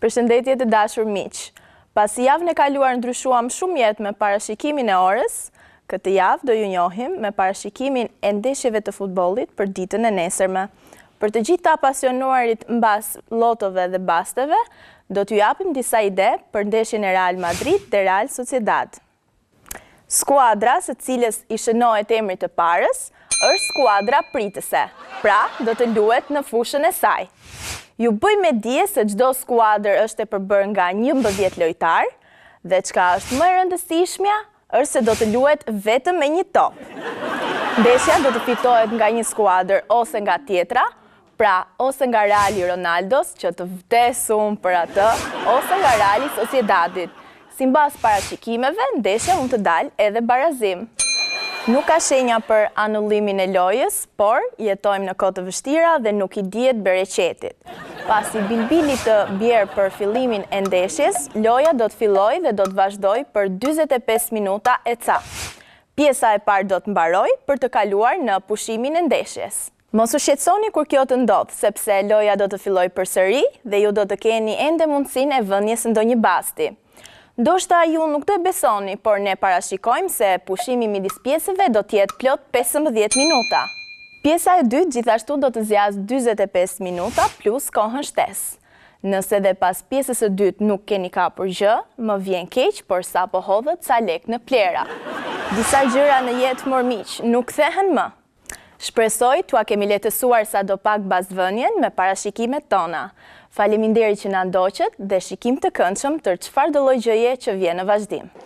Përshëndetje të dashur miq. Pasi javën e kaluar ndryshuam shumë jetë me parashikimin e orës, këtë javë do ju njohim me parashikimin e ndeshjeve të futbollit për ditën e nesërme. Për të gjithë ta pasionuarit mbas lotove dhe basteve, do t'ju japim disa ide për ndeshjen e Real Madrid dhe Real Sociedad. Skuadra së cilës i shënohet emri të parës është skuadra pritëse, pra do të luhet në fushën e saj. Ju bëj me dije se çdo skuadër është e përbërë nga 11 lojtar dhe çka është më e rëndësishmja është se do të luhet vetëm me një top. Ndeshja do të fitohet nga një skuadër ose nga tjetra, pra ose nga Reali Ronaldos, që të vdesum për atë, ose nga Reali Sociedadit. Simbas parashikimeve, ndeshja mund të dalë edhe barazim. Nuk ka shenja për anullimin e lojës, por jetojmë në kohë të vështira dhe nuk i dihet bereqetit. Pasi bilbili të bjerë për fillimin e ndeshjes, loja do të fillojë dhe do të vazhdojë për 45 minuta e ca. Pjesa e parë do të mbarojë për të kaluar në pushimin e ndeshjes. Mos u shqetësoni kur kjo të ndodhë, sepse loja do të fillojë përsëri dhe ju do të keni ende mundësinë e vënies ndonjë basti. Ndoshta ju nuk do e besoni, por ne parashikojmë se pushimi midis pjesëve do t'jetë plot 15 minuta. Pjesa e dytë gjithashtu do të zjasë 45 minuta plus kohën shtesë. Nëse dhe pas pjesës së dytë nuk keni kapur gjë, më vjen keq, por sa po hodhët sa lek në plera. Disa gjëra në jetë mormiq nuk kthehen më. Shpresoj t'ua kemi lehtësuar sadopak bazvënien me parashikimet tona. Faleminderit që na ndoqët dhe shikim të këndshëm tër çfarëdo lloj gjëje që vjen në vazhdim.